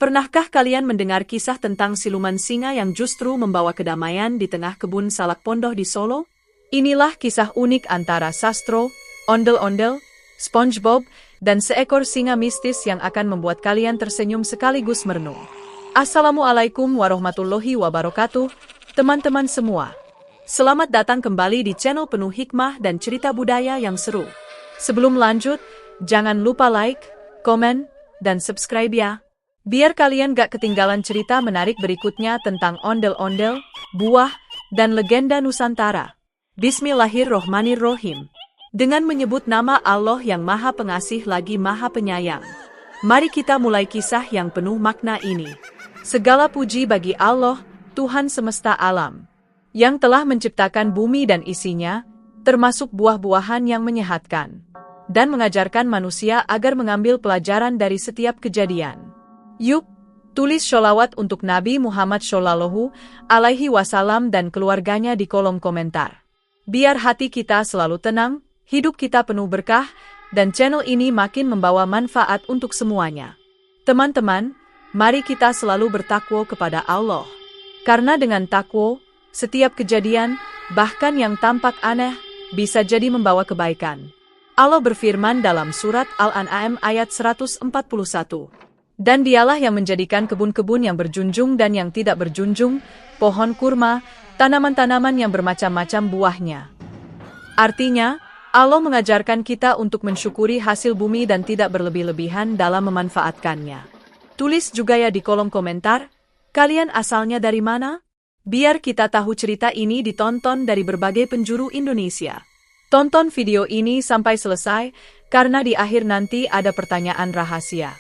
Pernahkah kalian mendengar kisah tentang siluman singa yang justru membawa kedamaian di tengah kebun salak pondoh di Solo? Inilah kisah unik antara Sastro, ondel-ondel, SpongeBob, dan seekor singa mistis yang akan membuat kalian tersenyum sekaligus merenung. Assalamualaikum warahmatullahi wabarakatuh, teman-teman semua. Selamat datang kembali di channel penuh hikmah dan cerita budaya yang seru. Sebelum lanjut, jangan lupa like, komen, dan subscribe ya. Biar kalian gak ketinggalan cerita menarik berikutnya tentang ondel-ondel, buah, dan legenda Nusantara. Bismillahirrohmanirrohim. Dengan menyebut nama Allah yang Maha Pengasih lagi Maha Penyayang, mari kita mulai kisah yang penuh makna ini. Segala puji bagi Allah, Tuhan semesta alam, yang telah menciptakan bumi dan isinya, termasuk buah-buahan yang menyehatkan, dan mengajarkan manusia agar mengambil pelajaran dari setiap kejadian. Yuk, tulis sholawat untuk Nabi Muhammad Shallallahu Alaihi Wasallam dan keluarganya di kolom komentar. Biar hati kita selalu tenang, hidup kita penuh berkah, dan channel ini makin membawa manfaat untuk semuanya. Teman-teman, mari kita selalu bertakwa kepada Allah. Karena dengan takwa, setiap kejadian, bahkan yang tampak aneh, bisa jadi membawa kebaikan. Allah berfirman dalam surat Al-An'am ayat 141. Dan dialah yang menjadikan kebun-kebun yang berjunjung dan yang tidak berjunjung, pohon kurma, tanaman-tanaman yang bermacam-macam buahnya. Artinya, Allah mengajarkan kita untuk mensyukuri hasil bumi dan tidak berlebih-lebihan dalam memanfaatkannya. Tulis juga ya di kolom komentar, kalian asalnya dari mana? Biar kita tahu cerita ini ditonton dari berbagai penjuru Indonesia. Tonton video ini sampai selesai, karena di akhir nanti ada pertanyaan rahasia.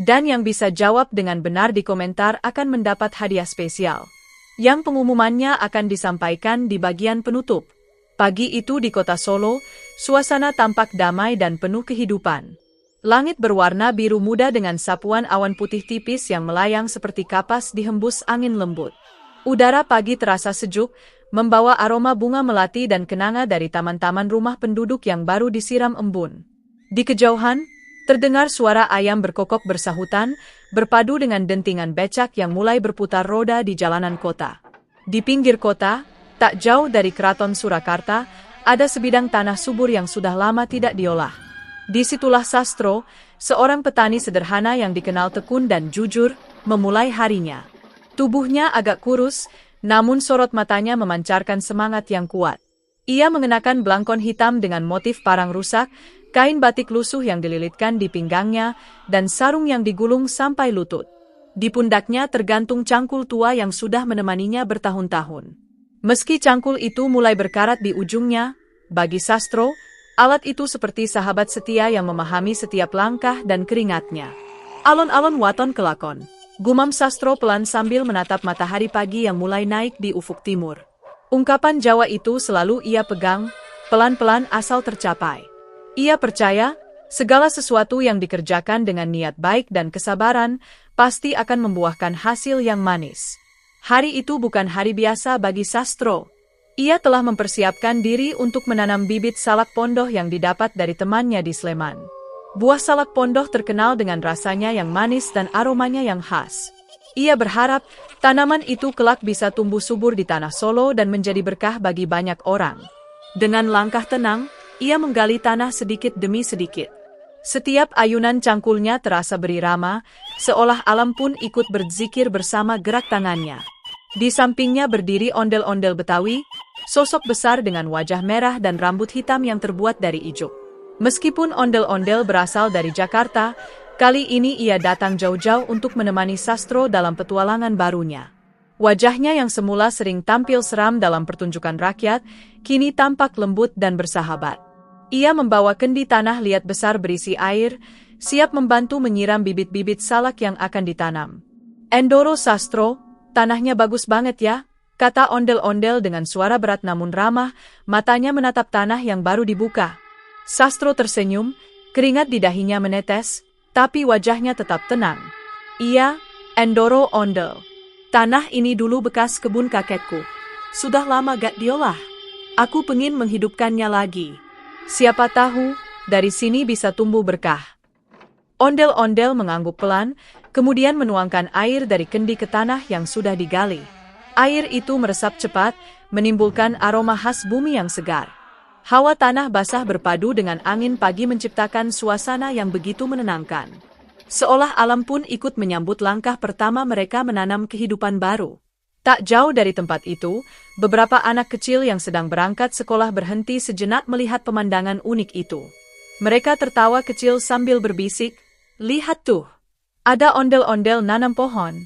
Dan yang bisa jawab dengan benar di komentar akan mendapat hadiah spesial, yang pengumumannya akan disampaikan di bagian penutup. Pagi itu di kota Solo, suasana tampak damai dan penuh kehidupan. Langit berwarna biru muda dengan sapuan awan putih tipis yang melayang seperti kapas dihembus angin lembut. Udara pagi terasa sejuk, membawa aroma bunga melati dan kenanga dari taman-taman rumah penduduk yang baru disiram embun. Di kejauhan, terdengar suara ayam berkokok bersahutan, berpadu dengan dentingan becak yang mulai berputar roda di jalanan kota. Di pinggir kota, tak jauh dari Keraton Surakarta, ada sebidang tanah subur yang sudah lama tidak diolah. Disitulah Sastro, seorang petani sederhana yang dikenal tekun dan jujur, memulai harinya. Tubuhnya agak kurus, namun sorot matanya memancarkan semangat yang kuat. Ia mengenakan belangkon hitam dengan motif parang rusak, kain batik lusuh yang dililitkan di pinggangnya, dan sarung yang digulung sampai lutut. Di pundaknya tergantung cangkul tua yang sudah menemaninya bertahun-tahun. Meski cangkul itu mulai berkarat di ujungnya, bagi Sastro, alat itu seperti sahabat setia yang memahami setiap langkah dan keringatnya. Alon-alon waton kelakon, gumam Sastro pelan sambil menatap matahari pagi yang mulai naik di ufuk timur. Ungkapan Jawa itu selalu ia pegang, pelan-pelan asal tercapai. Ia percaya, segala sesuatu yang dikerjakan dengan niat baik dan kesabaran, pasti akan membuahkan hasil yang manis. Hari itu bukan hari biasa bagi Sastro. Ia telah mempersiapkan diri untuk menanam bibit salak pondoh yang didapat dari temannya di Sleman. Buah salak pondoh terkenal dengan rasanya yang manis dan aromanya yang khas. Ia berharap, tanaman itu kelak bisa tumbuh subur di tanah Solo dan menjadi berkah bagi banyak orang. Dengan langkah tenang, ia menggali tanah sedikit demi sedikit. Setiap ayunan cangkulnya terasa berirama, seolah alam pun ikut berzikir bersama gerak tangannya. Di sampingnya berdiri ondel-ondel Betawi, sosok besar dengan wajah merah dan rambut hitam yang terbuat dari ijuk. Meskipun ondel-ondel berasal dari Jakarta, kali ini ia datang jauh-jauh untuk menemani Sastro dalam petualangan barunya. Wajahnya yang semula sering tampil seram dalam pertunjukan rakyat, kini tampak lembut dan bersahabat. Ia membawa kendi tanah liat besar berisi air, siap membantu menyiram bibit-bibit salak yang akan ditanam. Endoro Sastro, tanahnya bagus banget ya, kata ondel-ondel dengan suara berat namun ramah, matanya menatap tanah yang baru dibuka. Sastro tersenyum, keringat di dahinya menetes, tapi wajahnya tetap tenang. Iya, Endoro ondel. Tanah ini dulu bekas kebun kakekku. Sudah lama gak diolah. Aku pengin menghidupkannya lagi. Siapa tahu, dari sini bisa tumbuh berkah. Ondel-ondel mengangguk pelan, kemudian menuangkan air dari kendi ke tanah yang sudah digali. Air itu meresap cepat, menimbulkan aroma khas bumi yang segar. Hawa tanah basah berpadu dengan angin pagi menciptakan suasana yang begitu menenangkan. Seolah alam pun ikut menyambut langkah pertama mereka menanam kehidupan baru. Tak jauh dari tempat itu, beberapa anak kecil yang sedang berangkat sekolah berhenti sejenak melihat pemandangan unik itu. Mereka tertawa kecil sambil berbisik, "Lihat tuh, ada ondel-ondel nanam pohon."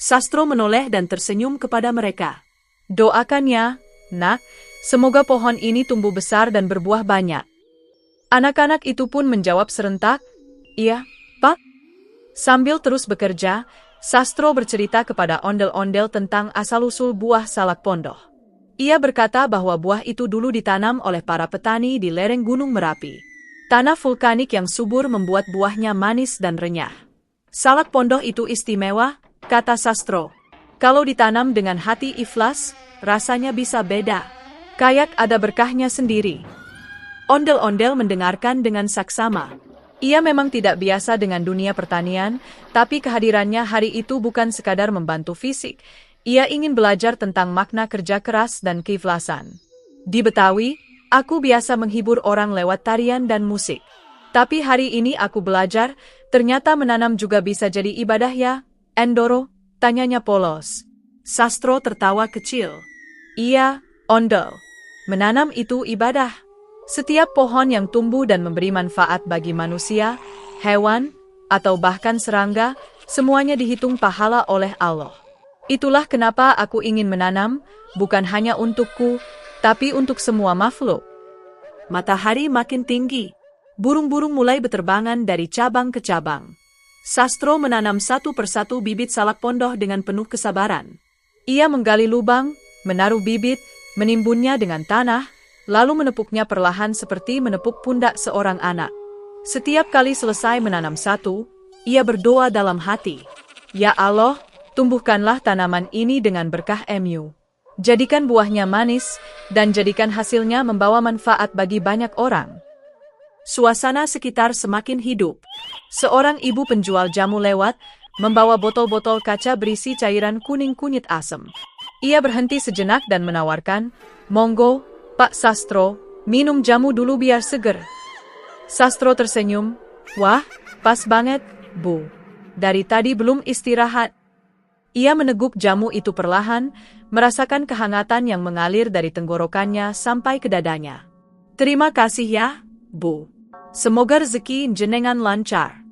Sastro menoleh dan tersenyum kepada mereka. "Doakan ya, Nak, semoga pohon ini tumbuh besar dan berbuah banyak." Anak-anak itu pun menjawab serentak, "Iya, Pak." Sambil terus bekerja, Sastro bercerita kepada ondel-ondel tentang asal-usul buah salak pondoh. Ia berkata bahwa buah itu dulu ditanam oleh para petani di lereng Gunung Merapi. Tanah vulkanik yang subur membuat buahnya manis dan renyah. "Salak pondoh itu istimewa," kata Sastro. "Kalau ditanam dengan hati ikhlas, rasanya bisa beda. Kayak ada berkahnya sendiri." Ondel-ondel mendengarkan dengan saksama. Ia memang tidak biasa dengan dunia pertanian, tapi kehadirannya hari itu bukan sekadar membantu fisik. Ia ingin belajar tentang makna kerja keras dan keikhlasan. "Di Betawi, aku biasa menghibur orang lewat tarian dan musik. Tapi hari ini aku belajar, ternyata menanam juga bisa jadi ibadah ya, Endoro?" tanyanya polos. Sastro tertawa kecil. "Iya, ondel. Menanam itu ibadah. Setiap pohon yang tumbuh dan memberi manfaat bagi manusia, hewan, atau bahkan serangga, semuanya dihitung pahala oleh Allah. Itulah kenapa aku ingin menanam, bukan hanya untukku, tapi untuk semua makhluk." Matahari makin tinggi. Burung-burung mulai berterbangan dari cabang ke cabang. Sastro menanam satu persatu bibit salak pondoh dengan penuh kesabaran. Ia menggali lubang, menaruh bibit, menimbunnya dengan tanah, lalu menepuknya perlahan seperti menepuk pundak seorang anak. Setiap kali selesai menanam satu, ia berdoa dalam hati, "Ya Allah, tumbuhkanlah tanaman ini dengan berkah MU. Jadikan buahnya manis, dan jadikan hasilnya membawa manfaat bagi banyak orang." Suasana sekitar semakin hidup. Seorang ibu penjual jamu lewat, membawa botol-botol kaca berisi cairan kuning kunyit asam. Ia berhenti sejenak dan menawarkan, "Monggo, Pak Sastro, minum jamu dulu biar seger." Sastro tersenyum, "Wah, pas banget, Bu. Dari tadi belum istirahat." Ia meneguk jamu itu perlahan, merasakan kehangatan yang mengalir dari tenggorokannya sampai ke dadanya. "Terima kasih ya, Bu. Semoga rezeki jenengan lancar."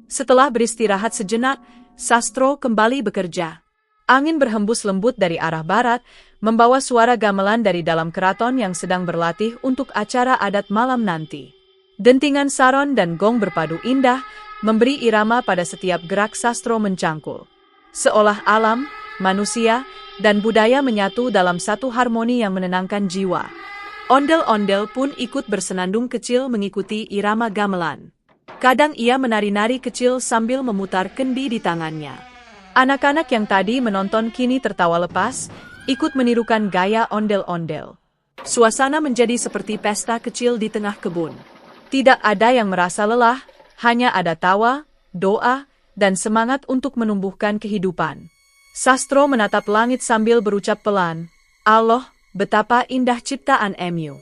Setelah beristirahat sejenak, Sastro kembali bekerja. Angin berhembus lembut dari arah barat, membawa suara gamelan dari dalam keraton yang sedang berlatih untuk acara adat malam nanti. Dentingan saron dan gong berpadu indah, memberi irama pada setiap gerak Sastro mencangkul. Seolah alam, manusia, dan budaya menyatu dalam satu harmoni yang menenangkan jiwa. Ondel-ondel pun ikut bersenandung kecil mengikuti irama gamelan. Kadang ia menari-nari kecil sambil memutar kendi di tangannya. Anak-anak yang tadi menonton kini tertawa lepas, ikut menirukan gaya ondel-ondel. Suasana menjadi seperti pesta kecil di tengah kebun. Tidak ada yang merasa lelah, hanya ada tawa, doa, dan semangat untuk menumbuhkan kehidupan. Sastro menatap langit sambil berucap pelan, "Allah, betapa indah ciptaan MU.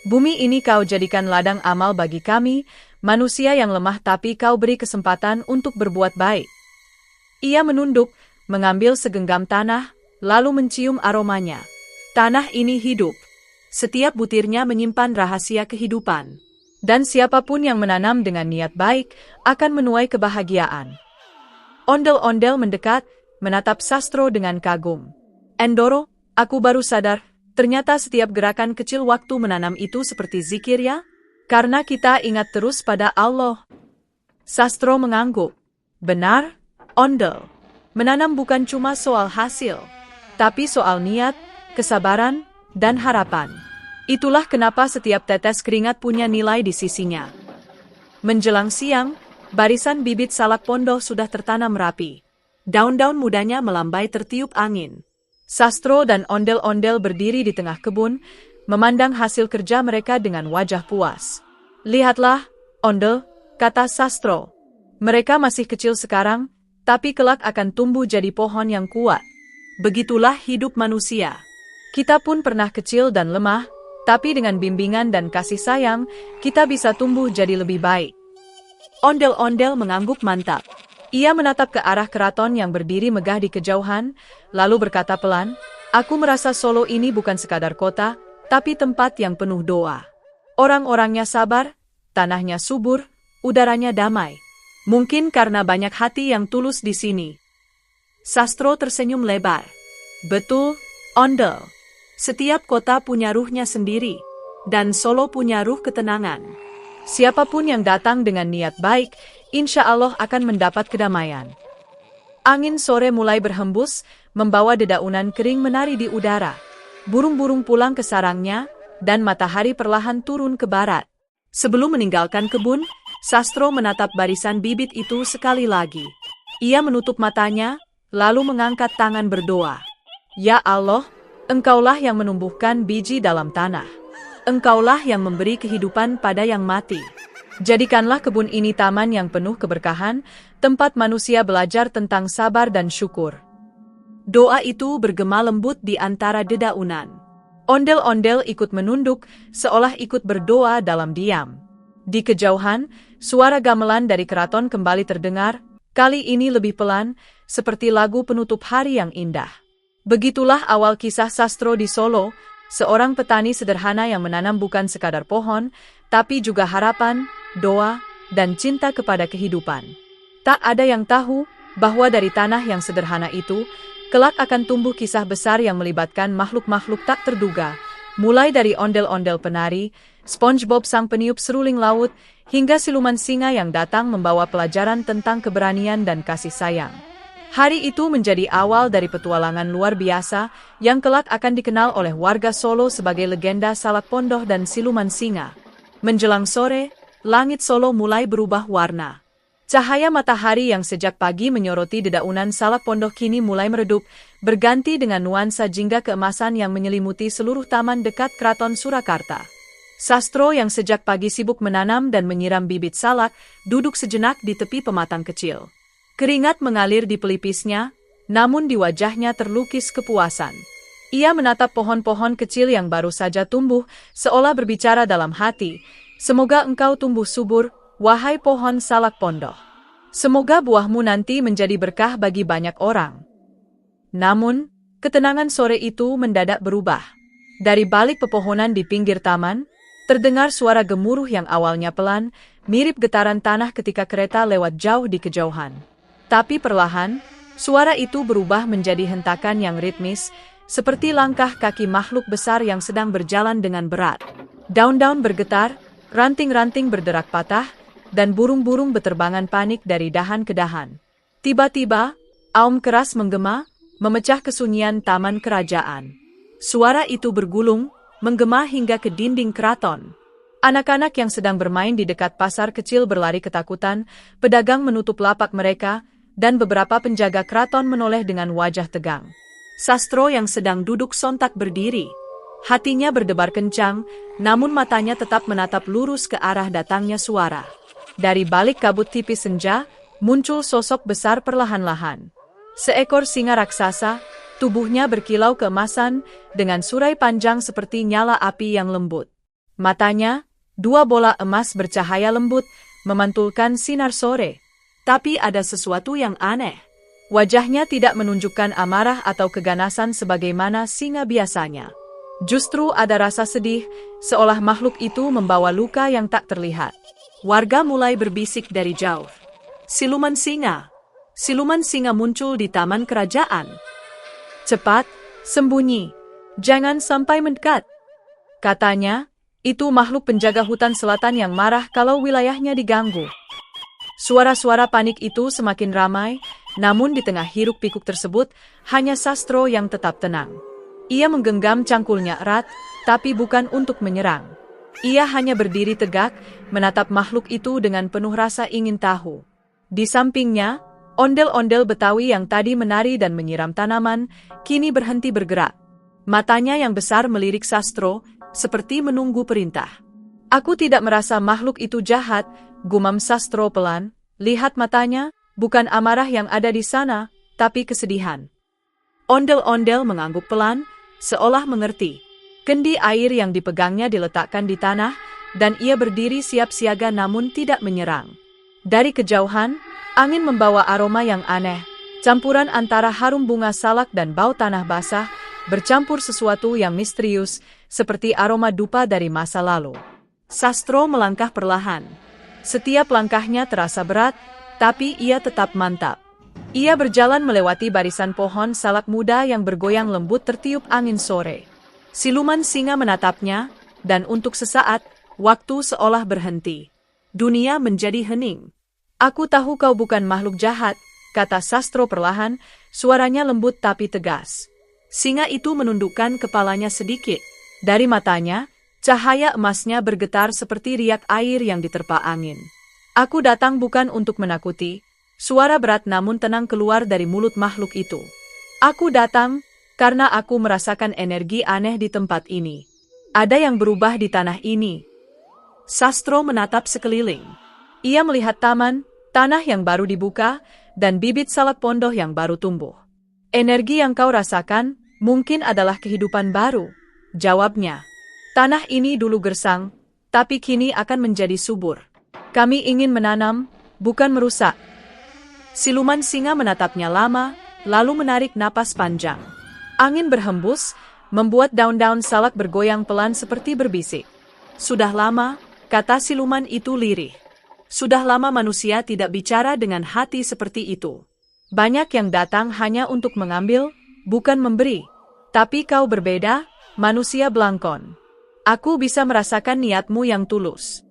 Bumi ini kau jadikan ladang amal bagi kami, manusia yang lemah tapi kau beri kesempatan untuk berbuat baik." Ia menunduk, mengambil segenggam tanah, lalu mencium aromanya. Tanah ini hidup. Setiap butirnya menyimpan rahasia kehidupan. Dan siapapun yang menanam dengan niat baik, akan menuai kebahagiaan. Ondel-ondel mendekat, menatap Sastro dengan kagum. "Endoro, aku baru sadar, ternyata setiap gerakan kecil waktu menanam itu seperti zikir ya? Karena kita ingat terus pada Allah." Sastro mengangguk. "Benar, Ondel. Menanam bukan cuma soal hasil, tapi soal niat, kesabaran, dan harapan. Itulah kenapa setiap tetes keringat punya nilai di sisinya." Menjelang siang, barisan bibit salak pondoh sudah tertanam rapi. Daun-daun mudanya melambai tertiup angin. Sastro dan ondel-ondel berdiri di tengah kebun, memandang hasil kerja mereka dengan wajah puas. "Lihatlah, Ondel," kata Sastro. Mereka masih kecil sekarang, tapi kelak akan tumbuh jadi pohon yang kuat. Begitulah hidup manusia. Kita pun pernah kecil dan lemah, tapi dengan bimbingan dan kasih sayang, kita bisa tumbuh jadi lebih baik. Ondel-ondel mengangguk mantap. Ia menatap ke arah keraton yang berdiri megah di kejauhan, lalu berkata pelan, "Aku merasa Solo ini bukan sekadar kota, tapi tempat yang penuh doa. Orang-orangnya sabar, tanahnya subur, udaranya damai. Mungkin karena banyak hati yang tulus di sini." Sastro tersenyum lebar. "Betul, Ondel. Setiap kota punya ruhnya sendiri, dan Solo punya ruh ketenangan. Siapapun yang datang dengan niat baik, insya Allah akan mendapat kedamaian." Angin sore mulai berhembus, membawa dedaunan kering menari di udara. Burung-burung pulang ke sarangnya, dan matahari perlahan turun ke barat. Sebelum meninggalkan kebun, Sastro menatap barisan bibit itu sekali lagi. Ia menutup matanya, lalu mengangkat tangan berdoa. "Ya Allah, Engkaulah yang menumbuhkan biji dalam tanah. Engkaulah yang memberi kehidupan pada yang mati. Jadikanlah kebun ini taman yang penuh keberkahan, tempat manusia belajar tentang sabar dan syukur." Doa itu bergema lembut di antara dedaunan. Ondel-ondel ikut menunduk, seolah ikut berdoa dalam diam. Di kejauhan, suara gamelan dari keraton kembali terdengar, kali ini lebih pelan, seperti lagu penutup hari yang indah. Begitulah awal kisah Sastro di Solo, seorang petani sederhana yang menanam bukan sekadar pohon, tapi juga harapan, doa, dan cinta kepada kehidupan. Tak ada yang tahu bahwa dari tanah yang sederhana itu, kelak akan tumbuh kisah besar yang melibatkan makhluk-makhluk tak terduga, mulai dari ondel-ondel penari, SpongeBob sang peniup seruling laut, hingga siluman singa yang datang membawa pelajaran tentang keberanian dan kasih sayang. Hari itu menjadi awal dari petualangan luar biasa yang kelak akan dikenal oleh warga Solo sebagai legenda Salak Pondoh dan Siluman Singa. Menjelang sore, langit Solo mulai berubah warna. Cahaya matahari yang sejak pagi menyoroti dedaunan Salak Pondoh kini mulai meredup, berganti dengan nuansa jingga keemasan yang menyelimuti seluruh taman dekat Keraton Surakarta. Sastro yang sejak pagi sibuk menanam dan menyiram bibit salak, duduk sejenak di tepi pematang kecil. Keringat mengalir di pelipisnya, namun di wajahnya terlukis kepuasan. Ia menatap pohon-pohon kecil yang baru saja tumbuh, seolah berbicara dalam hati, "Semoga engkau tumbuh subur, wahai pohon Salak Pondoh. Semoga buahmu nanti menjadi berkah bagi banyak orang." Namun, ketenangan sore itu mendadak berubah. Dari balik pepohonan di pinggir taman, terdengar suara gemuruh yang awalnya pelan, mirip getaran tanah ketika kereta lewat jauh di kejauhan. Tapi perlahan, suara itu berubah menjadi hentakan yang ritmis, seperti langkah kaki makhluk besar yang sedang berjalan dengan berat. Daun-daun bergetar, ranting-ranting berderak patah, dan burung-burung beterbangan panik dari dahan ke dahan. Tiba-tiba, aum keras menggema, memecah kesunyian taman kerajaan. Suara itu bergulung, menggema hingga ke dinding keraton. Anak-anak yang sedang bermain di dekat pasar kecil berlari ketakutan, pedagang menutup lapak mereka, dan beberapa penjaga keraton menoleh dengan wajah tegang. Sastro yang sedang duduk sontak berdiri. Hatinya berdebar kencang, namun matanya tetap menatap lurus ke arah datangnya suara. Dari balik kabut tipis senja, muncul sosok besar perlahan-lahan. Seekor singa raksasa, tubuhnya berkilau keemasan, dengan surai panjang seperti nyala api yang lembut. Matanya, dua bola emas bercahaya lembut, memantulkan sinar sore. Tapi ada sesuatu yang aneh. Wajahnya tidak menunjukkan amarah atau keganasan sebagaimana singa biasanya. Justru ada rasa sedih, seolah makhluk itu membawa luka yang tak terlihat. Warga mulai berbisik dari jauh. "Siluman singa! Siluman singa muncul di taman kerajaan. Cepat, sembunyi. Jangan sampai mendekat," katanya. Itu makhluk penjaga hutan selatan yang marah kalau wilayahnya diganggu. Suara-suara panik itu semakin ramai, namun di tengah hiruk-pikuk tersebut, hanya Sastro yang tetap tenang. Ia menggenggam cangkulnya erat, tapi bukan untuk menyerang. Ia hanya berdiri tegak, menatap makhluk itu dengan penuh rasa ingin tahu. Di sampingnya, ondel-ondel Betawi yang tadi menari dan menyiram tanaman, kini berhenti bergerak. Matanya yang besar melirik Sastro, seperti menunggu perintah. "Aku tidak merasa makhluk itu jahat," gumam Sastro pelan, Lihat matanya, bukan amarah yang ada di sana, tapi kesedihan. Ondel-ondel mengangguk pelan, seolah mengerti. Kendi air yang dipegangnya diletakkan di tanah, dan ia berdiri siap siaga namun tidak menyerang. Dari kejauhan, angin membawa aroma yang aneh, campuran antara harum bunga salak dan bau tanah basah, bercampur sesuatu yang misterius, seperti aroma dupa dari masa lalu. Sastro melangkah perlahan. Setiap langkahnya terasa berat, tapi ia tetap mantap. Ia berjalan melewati barisan pohon salak muda yang bergoyang lembut tertiup angin sore. Siluman singa menatapnya, dan untuk sesaat, waktu seolah berhenti. Dunia menjadi hening. Aku tahu kau bukan makhluk jahat, kata Sastro perlahan, suaranya lembut tapi tegas. Singa itu menundukkan kepalanya sedikit. Dari matanya, cahaya emasnya bergetar seperti riak air yang diterpa angin. Aku datang bukan untuk menakuti. Suara berat namun tenang keluar dari mulut makhluk itu. Aku datang karena aku merasakan energi aneh di tempat ini. Ada yang berubah di tanah ini. Sastro menatap sekeliling. Ia melihat taman, tanah yang baru dibuka, dan bibit salak pondoh yang baru tumbuh. Energi yang kau rasakan mungkin adalah kehidupan baru, jawabnya. Tanah ini dulu gersang, tapi kini akan menjadi subur. Kami ingin menanam, bukan merusak. Siluman singa menatapnya lama, lalu menarik napas panjang. Angin berhembus, membuat daun-daun salak bergoyang pelan seperti berbisik. Sudah lama, kata siluman itu lirih. Sudah lama manusia tidak bicara dengan hati seperti itu. Banyak yang datang hanya untuk mengambil, bukan memberi. Tapi kau berbeda, manusia belangkon. Aku bisa merasakan niatmu yang tulus.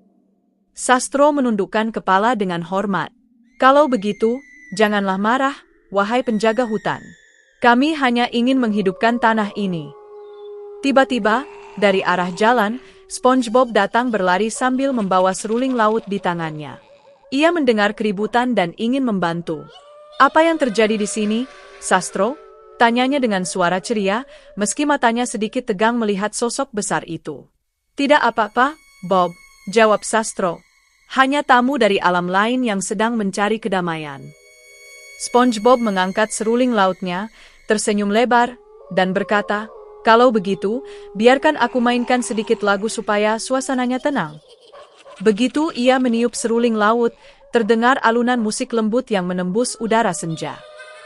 Sastro menundukkan kepala dengan hormat. Kalau begitu, janganlah marah, wahai penjaga hutan. Kami hanya ingin menghidupkan tanah ini. Tiba-tiba, dari arah jalan, SpongeBob datang berlari sambil membawa seruling laut di tangannya. Ia mendengar keributan dan ingin membantu. Apa yang terjadi di sini, Sastro? Tanyanya dengan suara ceria, meski matanya sedikit tegang melihat sosok besar itu. Tidak apa-apa, Bob, jawab Sastro. Hanya tamu dari alam lain yang sedang mencari kedamaian. SpongeBob mengangkat seruling lautnya, tersenyum lebar, dan berkata, kalau begitu, biarkan aku mainkan sedikit lagu supaya suasananya tenang. Begitu ia meniup seruling laut, terdengar alunan musik lembut yang menembus udara senja.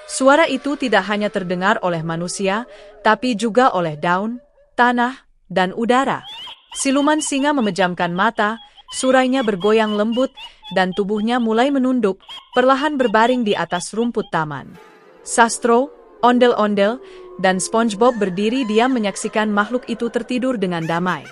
Suara itu tidak hanya terdengar oleh manusia, tapi juga oleh daun, tanah, dan udara. Siluman singa memejamkan mata, surainya bergoyang lembut, dan tubuhnya mulai menunduk, perlahan berbaring di atas rumput taman. Sastro, ondel-ondel, dan SpongeBob berdiri diam menyaksikan makhluk itu tertidur dengan damai.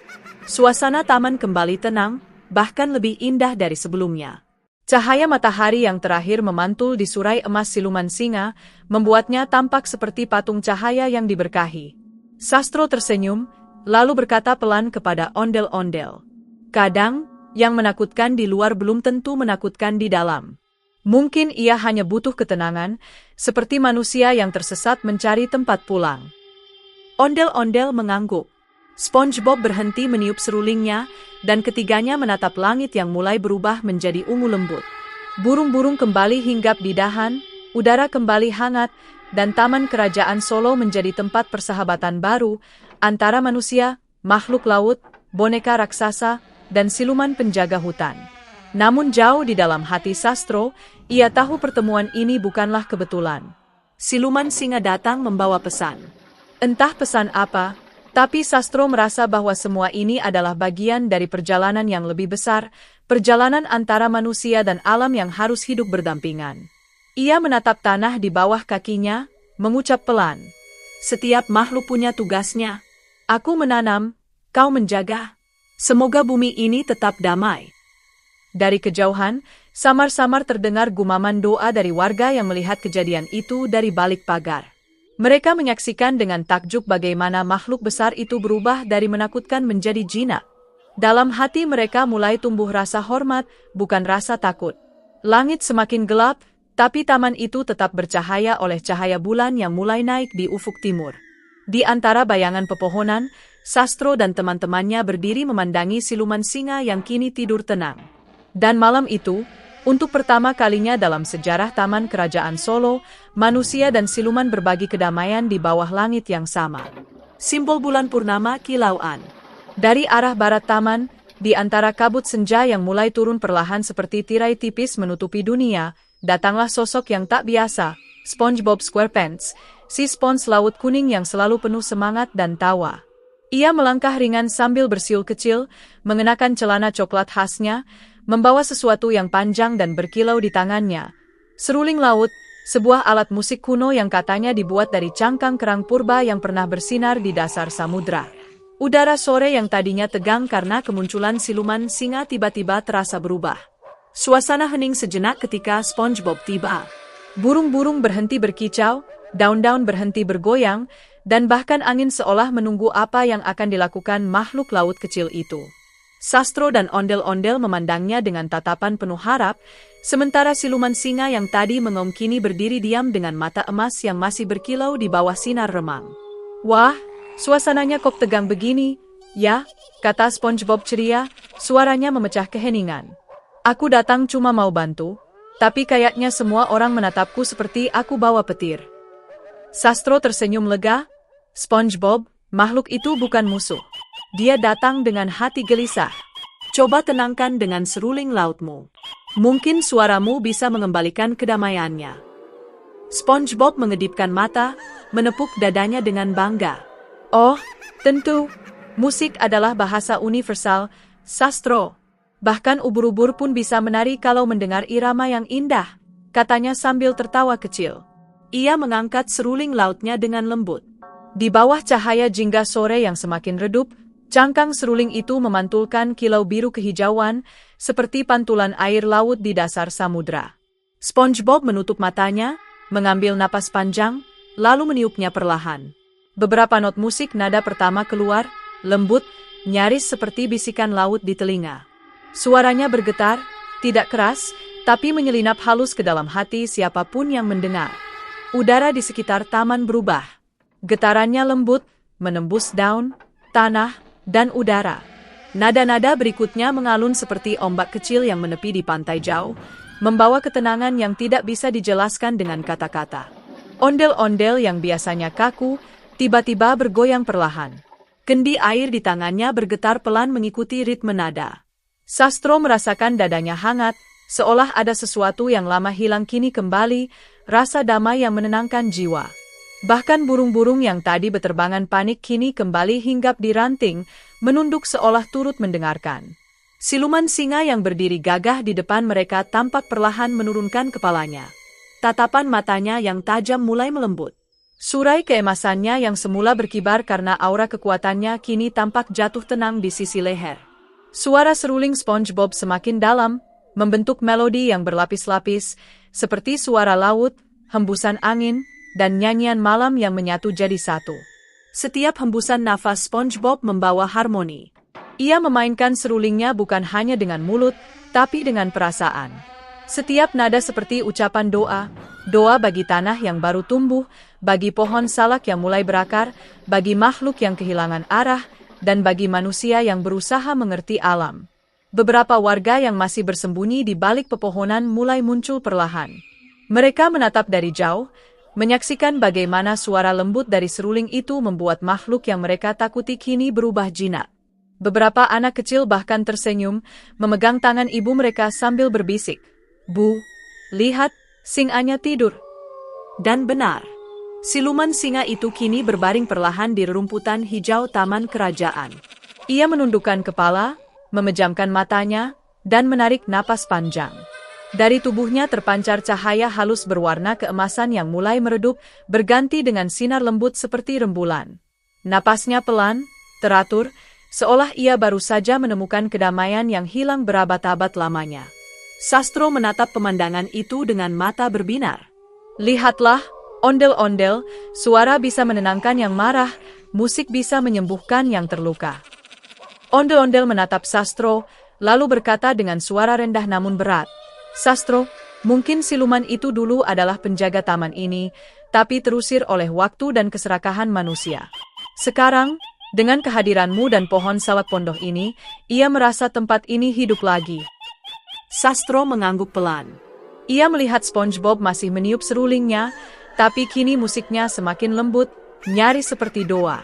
Suasana taman kembali tenang, bahkan lebih indah dari sebelumnya. Cahaya matahari yang terakhir memantul di surai emas siluman singa, membuatnya tampak seperti patung cahaya yang diberkahi. Sastro tersenyum, lalu berkata pelan kepada ondel-ondel. Kadang, yang menakutkan di luar belum tentu menakutkan di dalam. Mungkin ia hanya butuh ketenangan, seperti manusia yang tersesat mencari tempat pulang. Ondel-ondel mengangguk. SpongeBob berhenti meniup serulingnya, dan ketiganya menatap langit yang mulai berubah menjadi ungu lembut. Burung-burung kembali hinggap di dahan, udara kembali hangat, dan taman kerajaan Solo menjadi tempat persahabatan baru antara manusia, makhluk laut, boneka raksasa, dan siluman penjaga hutan. Namun jauh di dalam hati Sastro, ia tahu pertemuan ini bukanlah kebetulan. Siluman singa datang membawa pesan. Entah pesan apa, tapi Sastro merasa bahwa semua ini adalah bagian dari perjalanan yang lebih besar, perjalanan antara manusia dan alam yang harus hidup berdampingan. Ia menatap tanah di bawah kakinya, mengucap pelan. Setiap makhluk punya tugasnya. Aku menanam, kau menjaga. Semoga bumi ini tetap damai. Dari kejauhan, samar-samar terdengar gumaman doa dari warga yang melihat kejadian itu dari balik pagar. Mereka menyaksikan dengan takjub bagaimana makhluk besar itu berubah dari menakutkan menjadi jinak. Dalam hati mereka mulai tumbuh rasa hormat, bukan rasa takut. Langit semakin gelap, tapi taman itu tetap bercahaya oleh cahaya bulan yang mulai naik di ufuk timur. Di antara bayangan pepohonan, Sastro dan teman-temannya berdiri memandangi siluman singa yang kini tidur tenang. Dan malam itu, Untuk pertama kalinya dalam sejarah Taman Kerajaan Solo, manusia dan siluman berbagi kedamaian di bawah langit yang sama. Simbol bulan purnama kilauan. Dari arah barat taman, di antara kabut senja yang mulai turun perlahan seperti tirai tipis menutupi dunia, datanglah sosok yang tak biasa, SpongeBob SquarePants, si spons laut kuning yang selalu penuh semangat dan tawa. Ia melangkah ringan sambil bersiul kecil, mengenakan celana coklat khasnya, membawa sesuatu yang panjang dan berkilau di tangannya. Seruling laut, sebuah alat musik kuno yang katanya dibuat dari cangkang kerang purba yang pernah bersinar di dasar samudra. Udara sore yang tadinya tegang karena kemunculan siluman singa tiba-tiba terasa berubah. Suasana hening sejenak ketika SpongeBob tiba. Burung-burung berhenti berkicau, daun-daun berhenti bergoyang, dan bahkan angin seolah menunggu apa yang akan dilakukan makhluk laut kecil itu. Sastro dan ondel-ondel memandangnya dengan tatapan penuh harap, sementara siluman singa yang tadi mengaum kini berdiri diam dengan mata emas yang masih berkilau di bawah sinar remang. "Wah, suasananya kok tegang begini, ya?" kata SpongeBob ceria, suaranya memecah keheningan. "Aku datang cuma mau bantu, tapi kayaknya semua orang menatapku seperti aku bawa petir." Sastro tersenyum lega. "SpongeBob, makhluk itu bukan musuh. Dia datang dengan hati gelisah. Coba tenangkan dengan seruling lautmu. Mungkin suaramu bisa mengembalikan kedamaiannya." SpongeBob mengedipkan mata, menepuk dadanya dengan bangga. "Oh, tentu. Musik adalah bahasa universal, Sastro. Bahkan ubur-ubur pun bisa menari kalau mendengar irama yang indah," katanya sambil tertawa kecil. Ia mengangkat seruling lautnya dengan lembut. Di bawah cahaya jingga sore yang semakin redup, cangkang seruling itu memantulkan kilau biru kehijauan, seperti pantulan air laut di dasar samudra. SpongeBob menutup matanya, mengambil napas panjang, lalu meniupnya perlahan. Beberapa not musik nada pertama keluar, lembut, nyaris seperti bisikan laut di telinga. Suaranya bergetar, tidak keras, tapi menyelinap halus ke dalam hati siapapun yang mendengar. Udara di sekitar taman berubah. Getarannya lembut, menembus daun, tanah, dan udara. Nada-nada berikutnya mengalun seperti ombak kecil yang menepi di pantai jauh, membawa ketenangan yang tidak bisa dijelaskan dengan kata-kata. Ondel-ondel yang biasanya kaku, tiba-tiba bergoyang perlahan. Kendi air di tangannya bergetar pelan mengikuti ritme nada. Sastro merasakan dadanya hangat, seolah ada sesuatu yang lama hilang kini kembali, rasa damai yang menenangkan jiwa. Bahkan burung-burung yang tadi beterbangan panik kini kembali hinggap di ranting, menunduk seolah turut mendengarkan. Siluman singa yang berdiri gagah di depan mereka tampak perlahan menurunkan kepalanya. Tatapan matanya yang tajam mulai melembut. Surai keemasannya yang semula berkibar karena aura kekuatannya kini tampak jatuh tenang di sisi leher. Suara seruling SpongeBob semakin dalam, membentuk melodi yang berlapis-lapis, seperti suara laut, hembusan angin, dan nyanyian malam yang menyatu jadi satu. Setiap hembusan nafas SpongeBob membawa harmoni. Ia memainkan serulingnya bukan hanya dengan mulut, tapi dengan perasaan. Setiap nada seperti ucapan doa, doa bagi tanah yang baru tumbuh, bagi pohon salak yang mulai berakar, bagi makhluk yang kehilangan arah, dan bagi manusia yang berusaha mengerti alam. Beberapa warga yang masih bersembunyi di balik pepohonan mulai muncul perlahan. Mereka menatap dari jauh, menyaksikan bagaimana suara lembut dari seruling itu membuat makhluk yang mereka takuti kini berubah jinak. Beberapa anak kecil bahkan tersenyum, memegang tangan ibu mereka sambil berbisik, "Bu, lihat, singanya tidur." Dan benar, siluman singa itu kini berbaring perlahan di rerumputan hijau taman kerajaan. Ia menundukkan kepala, memejamkan matanya, dan menarik napas panjang. Dari tubuhnya terpancar cahaya halus berwarna keemasan yang mulai meredup, berganti dengan sinar lembut seperti rembulan. Napasnya pelan, teratur, seolah ia baru saja menemukan kedamaian yang hilang berabad-abad lamanya. Sastro menatap pemandangan itu dengan mata berbinar. "Lihatlah, ondel-ondel, suara bisa menenangkan yang marah, musik bisa menyembuhkan yang terluka." Ondel-ondel menatap Sastro, lalu berkata dengan suara rendah namun berat, "Sastro, mungkin siluman itu dulu adalah penjaga taman ini, tapi terusir oleh waktu dan keserakahan manusia. Sekarang, dengan kehadiranmu dan pohon salak pondok ini, ia merasa tempat ini hidup lagi." Sastro mengangguk pelan. Ia melihat SpongeBob masih meniup serulingnya, tapi kini musiknya semakin lembut, nyaris seperti doa.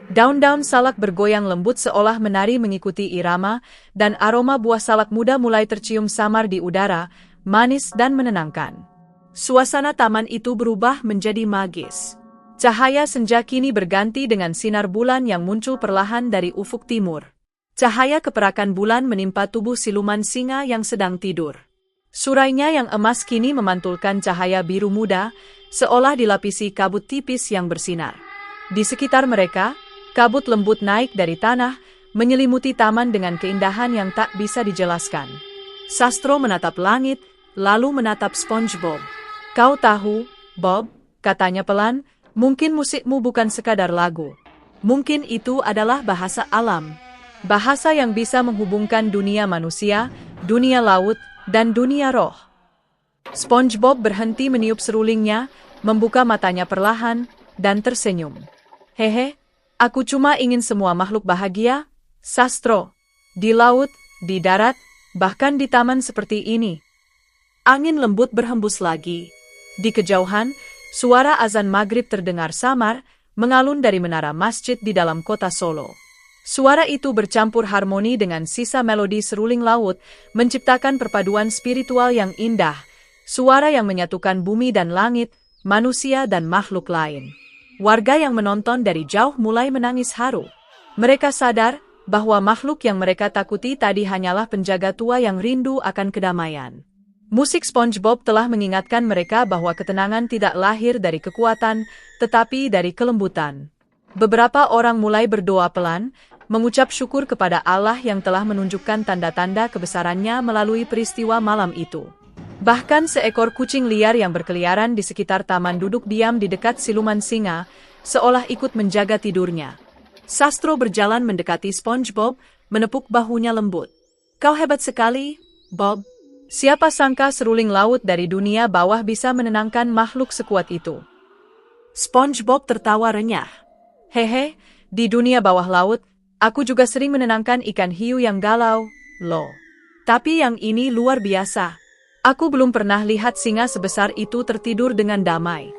Daun-daun salak bergoyang lembut seolah menari mengikuti irama, dan aroma buah salak muda mulai tercium samar di udara, manis dan menenangkan. Suasana taman itu berubah menjadi magis. Cahaya senja kini berganti dengan sinar bulan yang muncul perlahan dari ufuk timur. Cahaya keperakan bulan menimpa tubuh siluman singa yang sedang tidur. Surainya yang emas kini memantulkan cahaya biru muda, seolah dilapisi kabut tipis yang bersinar. Di sekitar mereka, kabut lembut naik dari tanah, menyelimuti taman dengan keindahan yang tak bisa dijelaskan. Sastro menatap langit, lalu menatap SpongeBob. "Kau tahu, Bob," katanya pelan, "mungkin musikmu bukan sekadar lagu. Mungkin itu adalah bahasa alam. Bahasa yang bisa menghubungkan dunia manusia, dunia laut, dan dunia roh." SpongeBob berhenti meniup serulingnya, membuka matanya perlahan, dan tersenyum. "Hehe, aku cuma ingin semua makhluk bahagia, Sastro. Di laut, di darat, bahkan di taman seperti ini." Angin lembut berhembus lagi. Di kejauhan, suara azan maghrib terdengar samar, mengalun dari menara masjid di dalam kota Solo. Suara itu bercampur harmoni dengan sisa melodi seruling laut, menciptakan perpaduan spiritual yang indah, suara yang menyatukan bumi dan langit, manusia dan makhluk lain. Warga yang menonton dari jauh mulai menangis haru. Mereka sadar bahwa makhluk yang mereka takuti tadi hanyalah penjaga tua yang rindu akan kedamaian. Musik SpongeBob telah mengingatkan mereka bahwa ketenangan tidak lahir dari kekuatan, tetapi dari kelembutan. Beberapa orang mulai berdoa pelan, mengucap syukur kepada Allah yang telah menunjukkan tanda-tanda kebesarannya melalui peristiwa malam itu. Bahkan seekor kucing liar yang berkeliaran di sekitar taman duduk diam di dekat siluman singa, seolah ikut menjaga tidurnya. Sastro berjalan mendekati SpongeBob, menepuk bahunya lembut. "Kau hebat sekali, Bob. Siapa sangka seruling laut dari dunia bawah bisa menenangkan makhluk sekuat itu." SpongeBob tertawa renyah. "Hehe, di dunia bawah laut, aku juga sering menenangkan ikan hiu yang galau, loh. Tapi yang ini luar biasa. Aku belum pernah lihat singa sebesar itu tertidur dengan damai."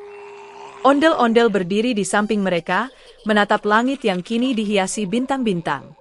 Ondel-ondel berdiri di samping mereka, menatap langit yang kini dihiasi bintang-bintang.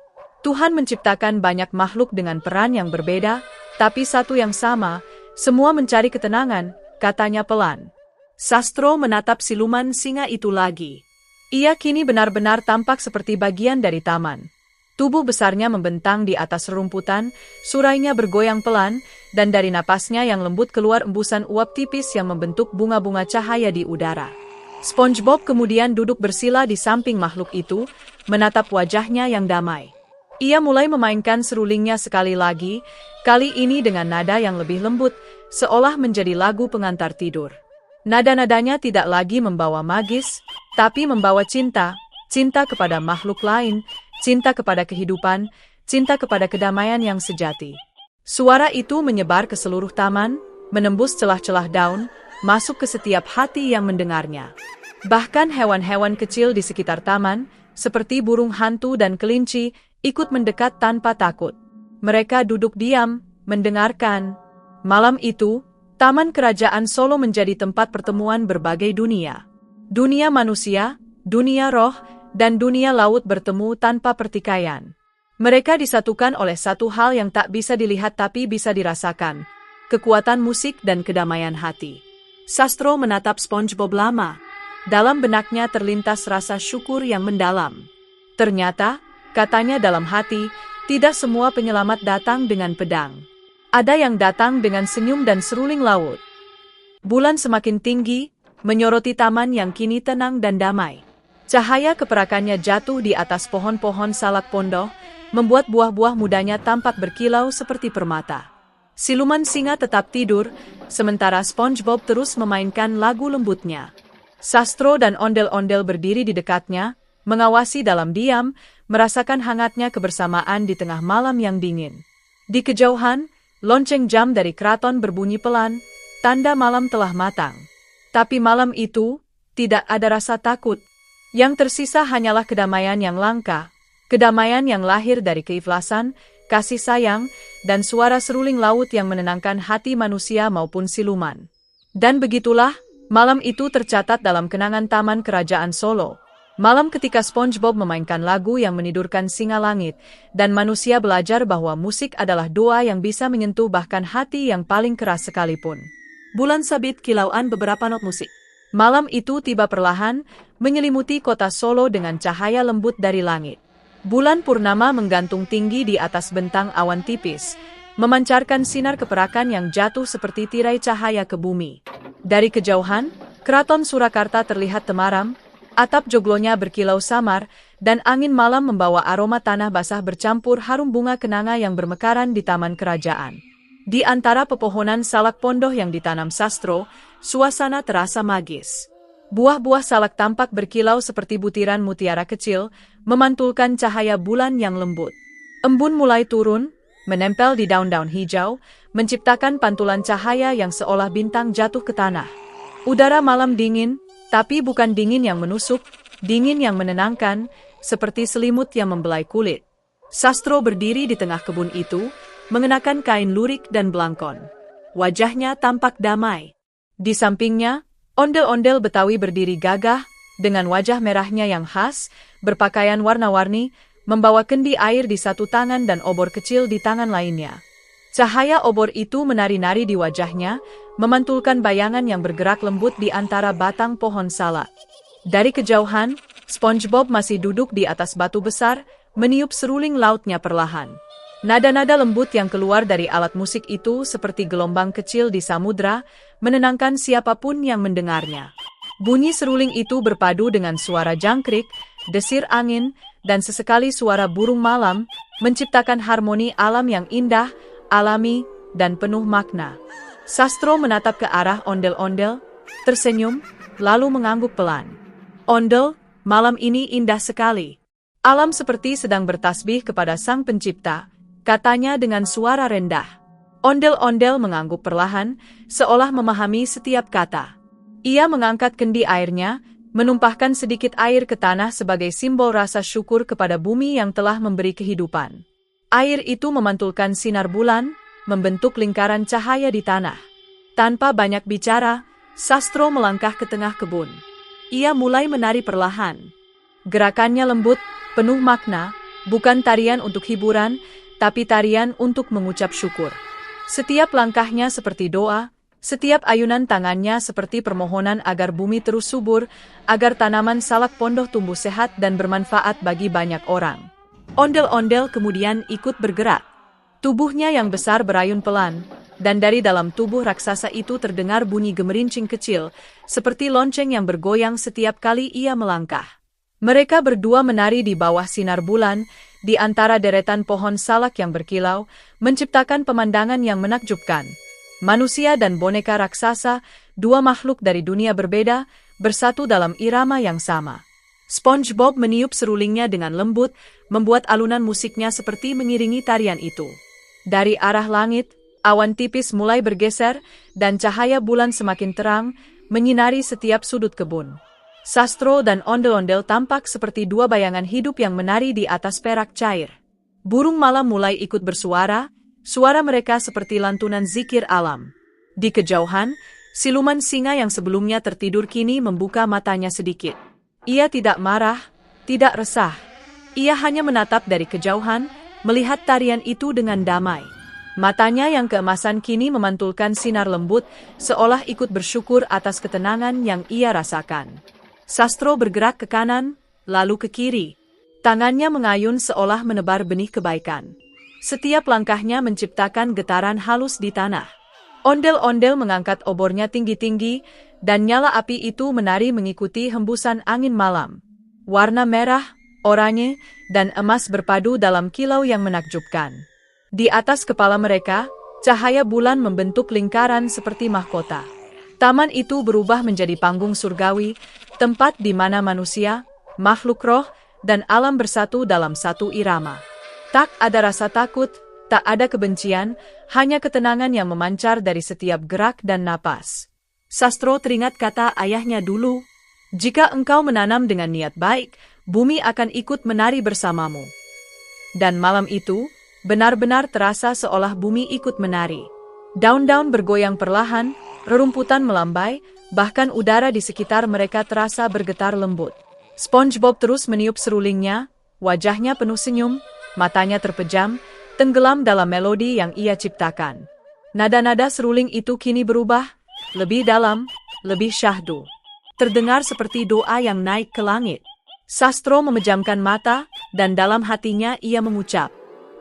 Tuhan menciptakan banyak makhluk dengan peran yang berbeda, tapi satu yang sama, semua mencari ketenangan, katanya pelan. Sastro menatap siluman singa itu lagi. Ia kini benar-benar tampak seperti bagian dari taman. Tubuh besarnya membentang di atas rerumputan, surainya bergoyang pelan, dan dari napasnya yang lembut keluar embusan uap tipis yang membentuk bunga-bunga cahaya di udara. SpongeBob kemudian duduk bersila di samping makhluk itu, menatap wajahnya yang damai. Ia mulai memainkan serulingnya sekali lagi, kali ini dengan nada yang lebih lembut, seolah menjadi lagu pengantar tidur. Nada-nadanya tidak lagi membawa magis, tapi membawa cinta, cinta kepada makhluk lain, cinta kepada kehidupan, cinta kepada kedamaian yang sejati. Suara itu menyebar ke seluruh taman, menembus celah-celah daun, masuk ke setiap hati yang mendengarnya. Bahkan hewan-hewan kecil di sekitar taman, seperti burung hantu dan kelinci, ikut mendekat tanpa takut. Mereka duduk diam, mendengarkan. Malam itu, Taman Kerajaan Solo menjadi tempat pertemuan berbagai dunia. Dunia manusia, dunia roh, dan dunia laut bertemu tanpa pertikaian. Mereka disatukan oleh satu hal yang tak bisa dilihat tapi bisa dirasakan, kekuatan musik dan kedamaian hati. Sastro menatap SpongeBob lama. Dalam benaknya terlintas rasa syukur yang mendalam. Ternyata, katanya dalam hati, tidak semua penyelamat datang dengan pedang. Ada yang datang dengan senyum dan seruling laut. Bulan semakin tinggi, menyoroti taman yang kini tenang dan damai. Cahaya keperakannya jatuh di atas pohon-pohon salak pondoh, membuat buah-buah mudanya tampak berkilau seperti permata. Siluman singa tetap tidur, sementara SpongeBob terus memainkan lagu lembutnya. Sastro dan ondel-ondel berdiri di dekatnya, mengawasi dalam diam, merasakan hangatnya kebersamaan di tengah malam yang dingin. Di kejauhan, lonceng jam dari keraton berbunyi pelan, tanda malam telah matang. Tapi malam itu, tidak ada rasa takut. Yang tersisa hanyalah kedamaian yang langka, kedamaian yang lahir dari keikhlasan, kasih sayang, dan suara seruling laut yang menenangkan hati manusia maupun siluman. Dan begitulah, malam itu tercatat dalam kenangan Taman Kerajaan Solo. Malam ketika SpongeBob memainkan lagu yang menidurkan singa langit, dan manusia belajar bahwa musik adalah doa yang bisa menyentuh bahkan hati yang paling keras sekalipun. Bulan sabit kilauan beberapa not musik. Malam itu tiba perlahan, menyelimuti kota Solo dengan cahaya lembut dari langit. Bulan purnama menggantung tinggi di atas bentang awan tipis, memancarkan sinar keperakan yang jatuh seperti tirai cahaya ke bumi. Dari kejauhan, Keraton Surakarta terlihat temaram, atap joglonya berkilau samar, dan angin malam membawa aroma tanah basah bercampur harum bunga kenanga yang bermekaran di taman kerajaan. Di antara pepohonan salak pondoh yang ditanam Sastro, suasana terasa magis. Buah-buah salak tampak berkilau seperti butiran mutiara kecil, memantulkan cahaya bulan yang lembut. Embun mulai turun, menempel di daun-daun hijau, menciptakan pantulan cahaya yang seolah bintang jatuh ke tanah. Udara malam dingin, tapi bukan dingin yang menusuk, dingin yang menenangkan, seperti selimut yang membelai kulit. Sastro berdiri di tengah kebun itu, mengenakan kain lurik dan belangkon. Wajahnya tampak damai. Di sampingnya, ondel-ondel Betawi berdiri gagah, dengan wajah merahnya yang khas, berpakaian warna-warni, membawa kendi air di satu tangan dan obor kecil di tangan lainnya. Cahaya obor itu menari-nari di wajahnya, memantulkan bayangan yang bergerak lembut di antara batang pohon salak. Dari kejauhan, SpongeBob masih duduk di atas batu besar, meniup seruling lautnya perlahan. Nada-nada lembut yang keluar dari alat musik itu seperti gelombang kecil di samudra, menenangkan siapapun yang mendengarnya. Bunyi seruling itu berpadu dengan suara jangkrik, desir angin, dan sesekali suara burung malam, menciptakan harmoni alam yang indah, alami, dan penuh makna. Sastro menatap ke arah ondel-ondel, tersenyum, lalu mengangguk pelan. Ondel, malam ini indah sekali. Alam seperti sedang bertasbih kepada Sang Pencipta, katanya dengan suara rendah. Ondel-ondel mengangguk perlahan, seolah memahami setiap kata. Ia mengangkat kendi airnya, menumpahkan sedikit air ke tanah sebagai simbol rasa syukur kepada bumi yang telah memberi kehidupan. Air itu memantulkan sinar bulan, membentuk lingkaran cahaya di tanah. Tanpa banyak bicara, Sastro melangkah ke tengah kebun. Ia mulai menari perlahan. Gerakannya lembut, penuh makna, bukan tarian untuk hiburan, tapi tarian untuk mengucap syukur. Setiap langkahnya seperti doa, setiap ayunan tangannya seperti permohonan agar bumi terus subur, agar tanaman salak pondoh tumbuh sehat dan bermanfaat bagi banyak orang. Ondel-ondel kemudian ikut bergerak. Tubuhnya yang besar berayun pelan, dan dari dalam tubuh raksasa itu terdengar bunyi gemerincing kecil, seperti lonceng yang bergoyang setiap kali ia melangkah. Mereka berdua menari di bawah sinar bulan, di antara deretan pohon salak yang berkilau, menciptakan pemandangan yang menakjubkan. Manusia dan boneka raksasa, dua makhluk dari dunia berbeda, bersatu dalam irama yang sama. SpongeBob meniup serulingnya dengan lembut, membuat alunan musiknya seperti mengiringi tarian itu. Dari arah langit, awan tipis mulai bergeser, dan cahaya bulan semakin terang, menyinari setiap sudut kebun. Sastro dan ondel-ondel tampak seperti dua bayangan hidup yang menari di atas perak cair. Burung malam mulai ikut bersuara, suara mereka seperti lantunan zikir alam. Di kejauhan, siluman singa yang sebelumnya tertidur kini membuka matanya sedikit. Ia tidak marah, tidak resah. Ia hanya menatap dari kejauhan, melihat tarian itu dengan damai. Matanya yang keemasan kini memantulkan sinar lembut, seolah ikut bersyukur atas ketenangan yang ia rasakan. Sastro bergerak ke kanan, lalu ke kiri. Tangannya mengayun seolah menebar benih kebaikan. Setiap langkahnya menciptakan getaran halus di tanah. Ondel-ondel mengangkat obornya tinggi-tinggi, dan nyala api itu menari mengikuti hembusan angin malam. Warna merah, oranye, dan emas berpadu dalam kilau yang menakjubkan. Di atas kepala mereka, cahaya bulan membentuk lingkaran seperti mahkota. Taman itu berubah menjadi panggung surgawi, tempat di mana manusia, makhluk roh, dan alam bersatu dalam satu irama. Tak ada rasa takut, tak ada kebencian, hanya ketenangan yang memancar dari setiap gerak dan napas. Sastro teringat kata ayahnya dulu, "Jika engkau menanam dengan niat baik, bumi akan ikut menari bersamamu." Dan malam itu, benar-benar terasa seolah bumi ikut menari. Daun-daun bergoyang perlahan, rerumputan melambai, bahkan udara di sekitar mereka terasa bergetar lembut. SpongeBob terus meniup serulingnya, wajahnya penuh senyum, matanya terpejam, tenggelam dalam melodi yang ia ciptakan. Nada-nada seruling itu kini berubah, lebih dalam, lebih syahdu. Terdengar seperti doa yang naik ke langit. Sastro memejamkan mata, dan dalam hatinya ia mengucap,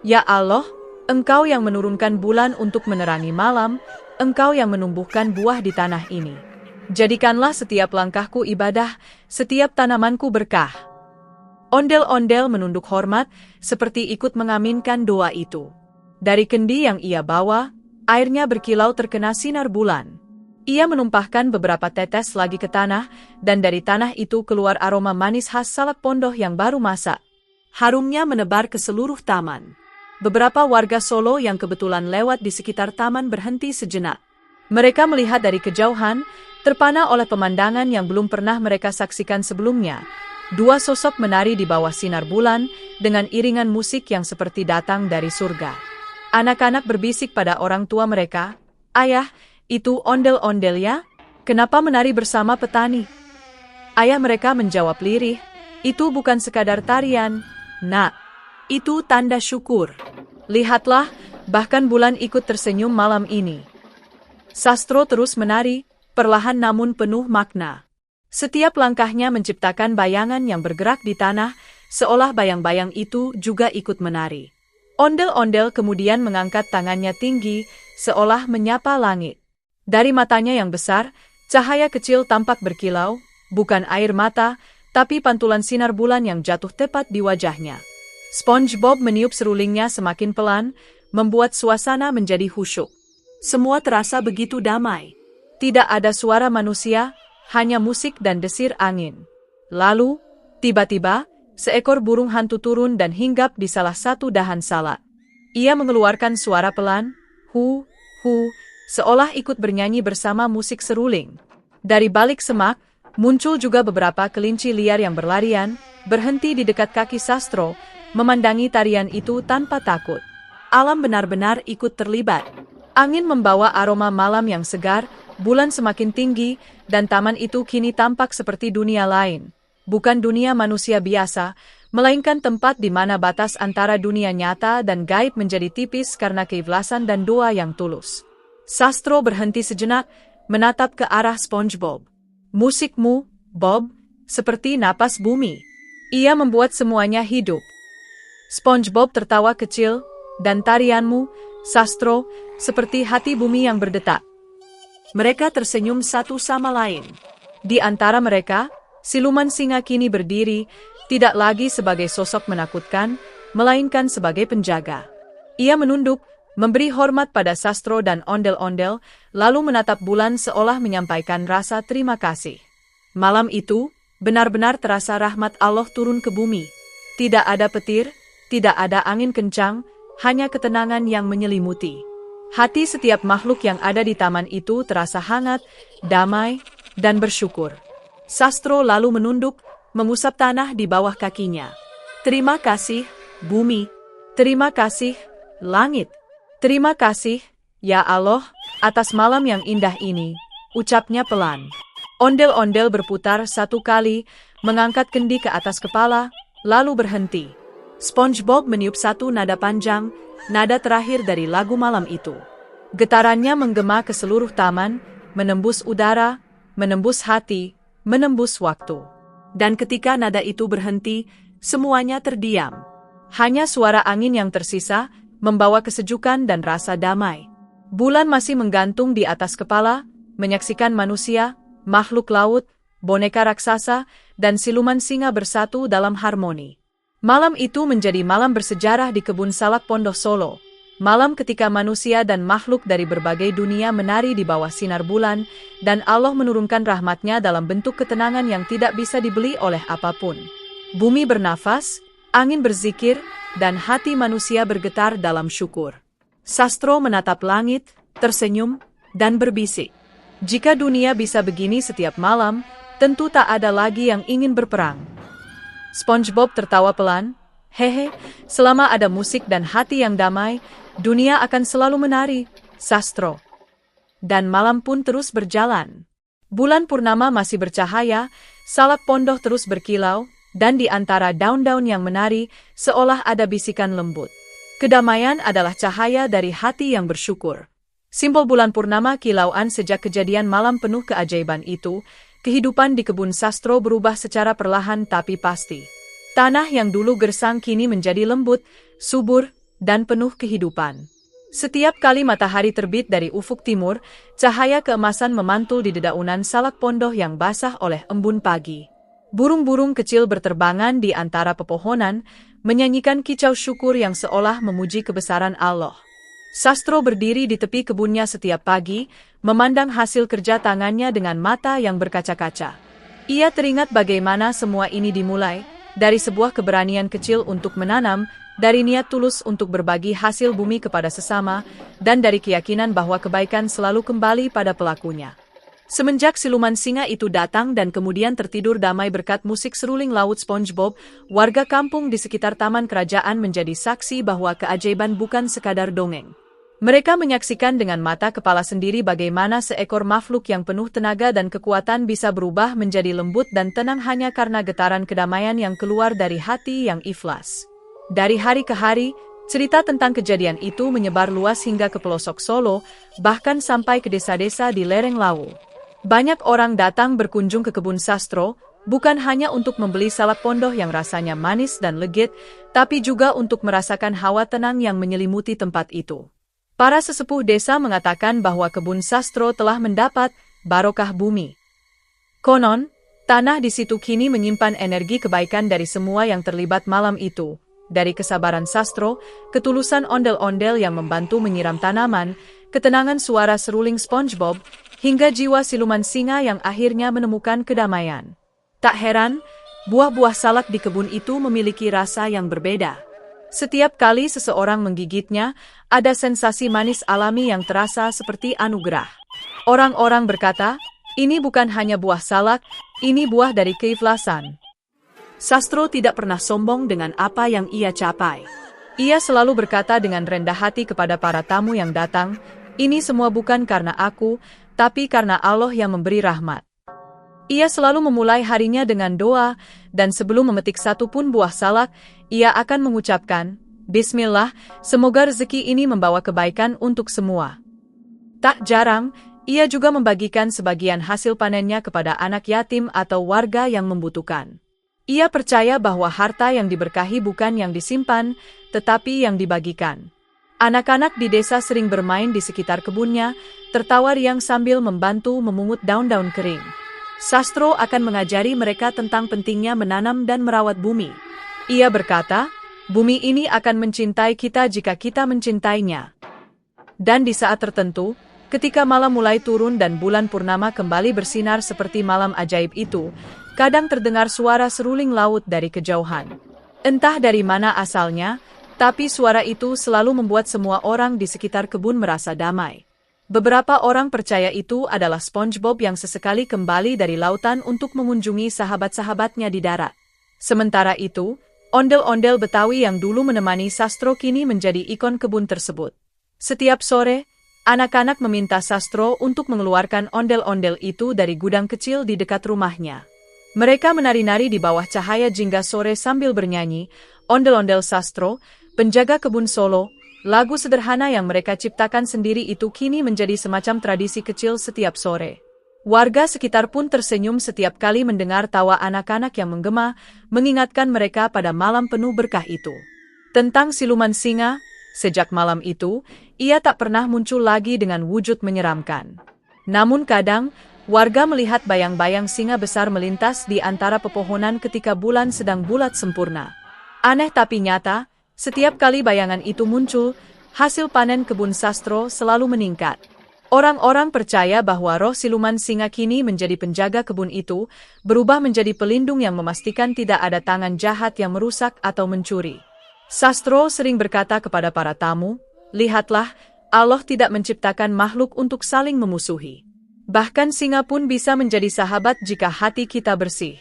"Ya Allah, Engkau yang menurunkan bulan untuk menerangi malam, Engkau yang menumbuhkan buah di tanah ini. Jadikanlah setiap langkahku ibadah, setiap tanamanku berkah." Ondel-ondel menunduk hormat, seperti ikut mengaminkan doa itu. Dari kendi yang ia bawa, airnya berkilau terkena sinar bulan. Ia menumpahkan beberapa tetes lagi ke tanah, dan dari tanah itu keluar aroma manis khas salak pondoh yang baru masak. Harumnya menebar ke seluruh taman. Beberapa warga Solo yang kebetulan lewat di sekitar taman berhenti sejenak. Mereka melihat dari kejauhan, terpana oleh pemandangan yang belum pernah mereka saksikan sebelumnya. Dua sosok menari di bawah sinar bulan, dengan iringan musik yang seperti datang dari surga. Anak-anak berbisik pada orang tua mereka, "Ayah, itu ondel-ondel ya? Kenapa menari bersama petani?" Ayah mereka menjawab lirih, "Itu bukan sekadar tarian, Nak. Itu tanda syukur. Lihatlah, bahkan bulan ikut tersenyum malam ini." Sastro terus menari, perlahan namun penuh makna. Setiap langkahnya menciptakan bayangan yang bergerak di tanah, seolah bayang-bayang itu juga ikut menari. Ondel-ondel kemudian mengangkat tangannya tinggi, seolah menyapa langit. Dari matanya yang besar, cahaya kecil tampak berkilau, bukan air mata, tapi pantulan sinar bulan yang jatuh tepat di wajahnya. SpongeBob meniup serulingnya semakin pelan, membuat suasana menjadi khusyuk. Semua terasa begitu damai. Tidak ada suara manusia, hanya musik dan desir angin. Lalu, tiba-tiba, seekor burung hantu turun dan hinggap di salah satu dahan salak. Ia mengeluarkan suara pelan, hu, hu, seolah ikut bernyanyi bersama musik seruling. Dari balik semak, muncul juga beberapa kelinci liar yang berlarian, berhenti di dekat kaki Sastro, memandangi tarian itu tanpa takut. Alam benar-benar ikut terlibat. Angin membawa aroma malam yang segar, bulan semakin tinggi, dan taman itu kini tampak seperti dunia lain. Bukan dunia manusia biasa, melainkan tempat di mana batas antara dunia nyata dan gaib menjadi tipis karena keikhlasan dan doa yang tulus. Sastro berhenti sejenak, menatap ke arah SpongeBob. "Musikmu, Bob, seperti napas bumi. Ia membuat semuanya hidup." SpongeBob tertawa kecil, "Dan tarianmu, Sastro, seperti hati bumi yang berdetak." Mereka tersenyum satu sama lain. Di antara mereka, siluman singa kini berdiri, tidak lagi sebagai sosok menakutkan, melainkan sebagai penjaga. Ia menunduk, memberi hormat pada Sastro dan ondel-ondel, lalu menatap bulan seolah menyampaikan rasa terima kasih. Malam itu, benar-benar terasa rahmat Allah turun ke bumi. Tidak ada petir, tidak ada angin kencang, hanya ketenangan yang menyelimuti. Hati setiap makhluk yang ada di taman itu terasa hangat, damai, dan bersyukur. Sastro lalu menunduk, mengusap tanah di bawah kakinya. "Terima kasih, bumi. Terima kasih, langit. Terima kasih, ya Allah, atas malam yang indah ini," ucapnya pelan. Ondel-ondel berputar satu kali, mengangkat kendi ke atas kepala, lalu berhenti. SpongeBob meniup satu nada panjang, nada terakhir dari lagu malam itu. Getarannya menggema ke seluruh taman, menembus udara, menembus hati, menembus waktu. Dan ketika nada itu berhenti, semuanya terdiam. Hanya suara angin yang tersisa, membawa kesejukan dan rasa damai. Bulan masih menggantung di atas kepala, menyaksikan manusia, makhluk laut, boneka raksasa, dan siluman singa bersatu dalam harmoni. Malam itu menjadi malam bersejarah di kebun salak Pondoh Solo. Malam ketika manusia dan makhluk dari berbagai dunia menari di bawah sinar bulan, dan Allah menurunkan rahmatnya dalam bentuk ketenangan yang tidak bisa dibeli oleh apapun. Bumi bernafas, angin berzikir, dan hati manusia bergetar dalam syukur. Sastro menatap langit, tersenyum, dan berbisik. Jika dunia bisa begini setiap malam, tentu tak ada lagi yang ingin berperang. SpongeBob tertawa pelan, Hehe, selama ada musik dan hati yang damai, dunia akan selalu menari, Sastro. Dan malam pun terus berjalan. Bulan purnama masih bercahaya, salak pondoh terus berkilau, dan di antara daun-daun yang menari, seolah ada bisikan lembut. Kedamaian adalah cahaya dari hati yang bersyukur. Simbol bulan purnama kilauan sejak kejadian malam penuh keajaiban itu, kehidupan di kebun Sastro berubah secara perlahan tapi pasti. Tanah yang dulu gersang kini menjadi lembut, subur, dan penuh kehidupan. Setiap kali matahari terbit dari ufuk timur, cahaya keemasan memantul di dedaunan salak pondoh yang basah oleh embun pagi. Burung-burung kecil berterbangan di antara pepohonan, menyanyikan kicau syukur yang seolah memuji kebesaran Allah. Sastro berdiri di tepi kebunnya setiap pagi, memandang hasil kerja tangannya dengan mata yang berkaca-kaca. Ia teringat bagaimana semua ini dimulai, dari sebuah keberanian kecil untuk menanam, dari niat tulus untuk berbagi hasil bumi kepada sesama, dan dari keyakinan bahwa kebaikan selalu kembali pada pelakunya. Semenjak siluman singa itu datang dan kemudian tertidur damai berkat musik seruling laut SpongeBob, warga kampung di sekitar taman kerajaan menjadi saksi bahwa keajaiban bukan sekadar dongeng. Mereka menyaksikan dengan mata kepala sendiri bagaimana seekor makhluk yang penuh tenaga dan kekuatan bisa berubah menjadi lembut dan tenang hanya karena getaran kedamaian yang keluar dari hati yang ikhlas. Dari hari ke hari, cerita tentang kejadian itu menyebar luas hingga ke pelosok Solo, bahkan sampai ke desa-desa di lereng Lawu. Banyak orang datang berkunjung ke kebun Sastro, bukan hanya untuk membeli salak pondoh yang rasanya manis dan legit, tapi juga untuk merasakan hawa tenang yang menyelimuti tempat itu. Para sesepuh desa mengatakan bahwa kebun Sastro telah mendapat barokah bumi. Konon, tanah di situ kini menyimpan energi kebaikan dari semua yang terlibat malam itu. Dari kesabaran Sastro, ketulusan ondel-ondel yang membantu menyiram tanaman, ketenangan suara seruling SpongeBob, hingga jiwa siluman singa yang akhirnya menemukan kedamaian. Tak heran, buah-buah salak di kebun itu memiliki rasa yang berbeda. Setiap kali seseorang menggigitnya, ada sensasi manis alami yang terasa seperti anugerah. Orang-orang berkata, ini bukan hanya buah salak, ini buah dari keikhlasan. Sastro tidak pernah sombong dengan apa yang ia capai. Ia selalu berkata dengan rendah hati kepada para tamu yang datang, ini semua bukan karena aku, tapi karena Allah yang memberi rahmat. Ia selalu memulai harinya dengan doa, dan sebelum memetik satu pun buah salak, ia akan mengucapkan, Bismillah, semoga rezeki ini membawa kebaikan untuk semua. Tak jarang, ia juga membagikan sebagian hasil panennya kepada anak yatim atau warga yang membutuhkan. Ia percaya bahwa harta yang diberkahi bukan yang disimpan, tetapi yang dibagikan. Anak-anak di desa sering bermain di sekitar kebunnya, tertawa riang sambil membantu memungut daun-daun kering. Sastro akan mengajari mereka tentang pentingnya menanam dan merawat bumi. Ia berkata, bumi ini akan mencintai kita jika kita mencintainya. Dan di saat tertentu, ketika malam mulai turun dan bulan purnama kembali bersinar seperti malam ajaib itu, kadang terdengar suara seruling laut dari kejauhan. Entah dari mana asalnya, tapi suara itu selalu membuat semua orang di sekitar kebun merasa damai. Beberapa orang percaya itu adalah SpongeBob yang sesekali kembali dari lautan untuk mengunjungi sahabat-sahabatnya di darat. Sementara itu, ondel-ondel Betawi yang dulu menemani Sastro kini menjadi ikon kebun tersebut. Setiap sore, anak-anak meminta Sastro untuk mengeluarkan ondel-ondel itu dari gudang kecil di dekat rumahnya. Mereka menari-nari di bawah cahaya jingga sore sambil bernyanyi, ondel-ondel Sastro, penjaga kebun Solo. Lagu sederhana yang mereka ciptakan sendiri itu kini menjadi semacam tradisi kecil setiap sore. Warga sekitar pun tersenyum setiap kali mendengar tawa anak-anak yang menggema, mengingatkan mereka pada malam penuh berkah itu. Tentang siluman singa, sejak malam itu, ia tak pernah muncul lagi dengan wujud menyeramkan. Namun kadang, warga melihat bayang-bayang singa besar melintas di antara pepohonan ketika bulan sedang bulat sempurna. Aneh tapi nyata, setiap kali bayangan itu muncul, hasil panen kebun Sastro selalu meningkat. Orang-orang percaya bahwa roh siluman singa kini menjadi penjaga kebun itu, berubah menjadi pelindung yang memastikan tidak ada tangan jahat yang merusak atau mencuri. Sastro sering berkata kepada para tamu, lihatlah, Allah tidak menciptakan makhluk untuk saling memusuhi. Bahkan singa pun bisa menjadi sahabat jika hati kita bersih.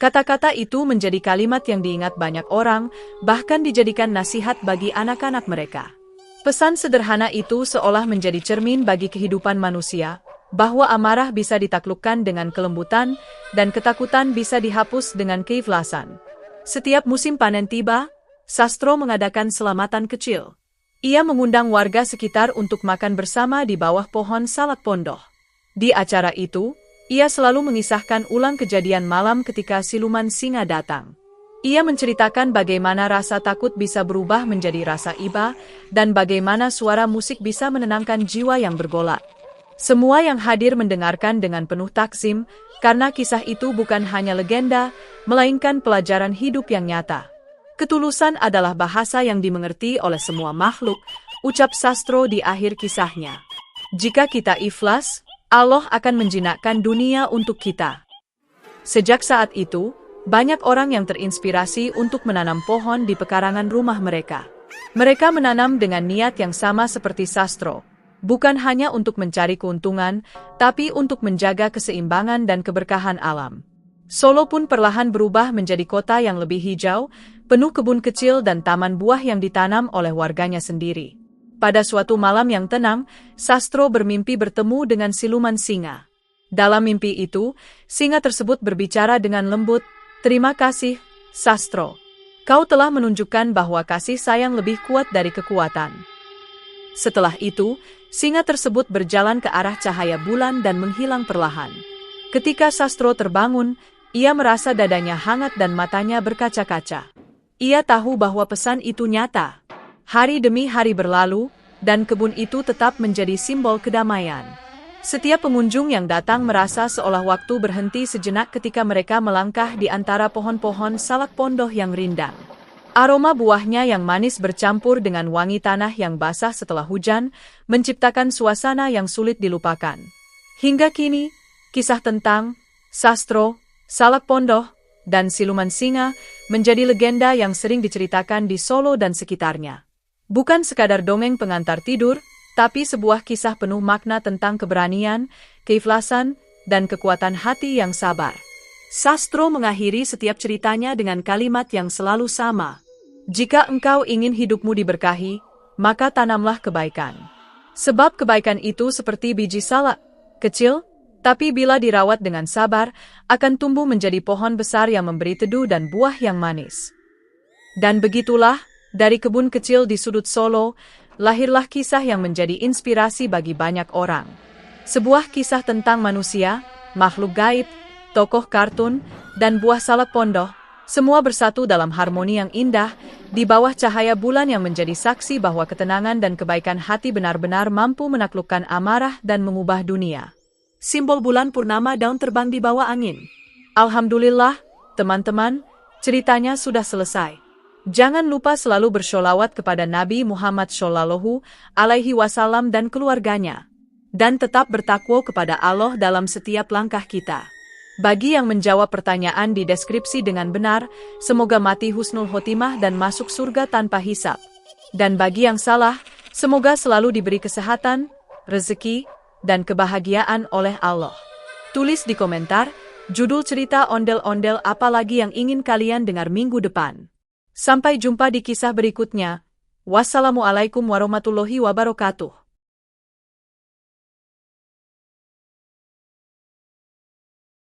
Kata-kata itu menjadi kalimat yang diingat banyak orang, bahkan dijadikan nasihat bagi anak-anak mereka. Pesan sederhana itu seolah menjadi cermin bagi kehidupan manusia, bahwa amarah bisa ditaklukkan dengan kelembutan, dan ketakutan bisa dihapus dengan keikhlasan. Setiap musim panen tiba, Sastro mengadakan selamatan kecil. Ia mengundang warga sekitar untuk makan bersama di bawah pohon salak pondoh. Di acara itu, ia selalu mengisahkan ulang kejadian malam ketika siluman singa datang. Ia menceritakan bagaimana rasa takut bisa berubah menjadi rasa iba, dan bagaimana suara musik bisa menenangkan jiwa yang bergolak. Semua yang hadir mendengarkan dengan penuh takzim, karena kisah itu bukan hanya legenda, melainkan pelajaran hidup yang nyata. Ketulusan adalah bahasa yang dimengerti oleh semua makhluk, ucap Sastro di akhir kisahnya. Jika kita ikhlas, Allah akan menjinakkan dunia untuk kita. Sejak saat itu, banyak orang yang terinspirasi untuk menanam pohon di pekarangan rumah mereka. Mereka menanam dengan niat yang sama seperti Sastro, bukan hanya untuk mencari keuntungan, tapi untuk menjaga keseimbangan dan keberkahan alam. Solo pun perlahan berubah menjadi kota yang lebih hijau, penuh kebun kecil dan taman buah yang ditanam oleh warganya sendiri. Pada suatu malam yang tenang, Sastro bermimpi bertemu dengan siluman singa. Dalam mimpi itu, singa tersebut berbicara dengan lembut, "Terima kasih, Sastro. Kau telah menunjukkan bahwa kasih sayang lebih kuat dari kekuatan." Setelah itu, singa tersebut berjalan ke arah cahaya bulan dan menghilang perlahan. Ketika Sastro terbangun, ia merasa dadanya hangat dan matanya berkaca-kaca. Ia tahu bahwa pesan itu nyata. Hari demi hari berlalu, dan kebun itu tetap menjadi simbol kedamaian. Setiap pengunjung yang datang merasa seolah waktu berhenti sejenak ketika mereka melangkah di antara pohon-pohon salak pondoh yang rindang. Aroma buahnya yang manis bercampur dengan wangi tanah yang basah setelah hujan, menciptakan suasana yang sulit dilupakan. Hingga kini, kisah tentang Sastro, salak pondoh, dan siluman singa menjadi legenda yang sering diceritakan di Solo dan sekitarnya. Bukan sekadar dongeng pengantar tidur, tapi sebuah kisah penuh makna tentang keberanian, keikhlasan, dan kekuatan hati yang sabar. Sastro mengakhiri setiap ceritanya dengan kalimat yang selalu sama. Jika engkau ingin hidupmu diberkahi, maka tanamlah kebaikan. Sebab kebaikan itu seperti biji salak, kecil, tapi bila dirawat dengan sabar, akan tumbuh menjadi pohon besar yang memberi teduh dan buah yang manis. Dan begitulah, dari kebun kecil di sudut Solo, lahirlah kisah yang menjadi inspirasi bagi banyak orang. Sebuah kisah tentang manusia, makhluk gaib, tokoh kartun, dan buah salak pondoh, semua bersatu dalam harmoni yang indah, di bawah cahaya bulan yang menjadi saksi bahwa ketenangan dan kebaikan hati benar-benar mampu menaklukkan amarah dan mengubah dunia. Simbol bulan purnama daun terbang di bawah angin. Alhamdulillah, teman-teman, ceritanya sudah selesai. Jangan lupa selalu bersholawat kepada Nabi Muhammad SAW dan keluarganya. Dan tetap bertakwa kepada Allah dalam setiap langkah kita. Bagi yang menjawab pertanyaan di deskripsi dengan benar, semoga mati husnul khotimah dan masuk surga tanpa hisab. Dan bagi yang salah, semoga selalu diberi kesehatan, rezeki, dan kebahagiaan oleh Allah. Tulis di komentar, judul cerita ondel-ondel apa lagi yang ingin kalian dengar minggu depan. Sampai jumpa di kisah berikutnya. Wassalamualaikum warahmatullahi wabarakatuh.